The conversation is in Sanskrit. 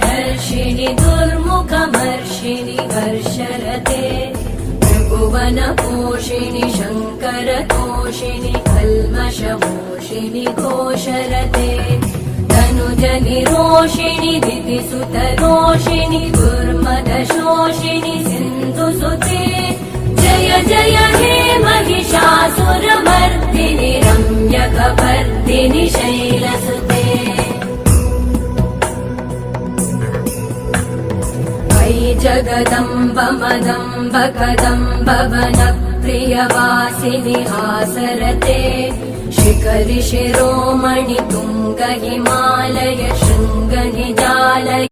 धर्षिणि दुर्मुखमर्षिणि हर्षरते त्रिभुवनपोषिणि शङ्करतोषिणि कल्मषमोषिणि घोषरते धनुजनिरोषिणि दितिसुतरोषिणि दुर्मदशोषिणि सिन्धुसुते जय जय हे महिषासुरमर्दिनि रम्यकपर्दिनि शैलसुते वै जगदम्ब मदम्ब कदम्ब वनप्रियवासिनि हासरते शिखरि शिरोमणि तुङ्ग हिमालय शृङ्ग निजालय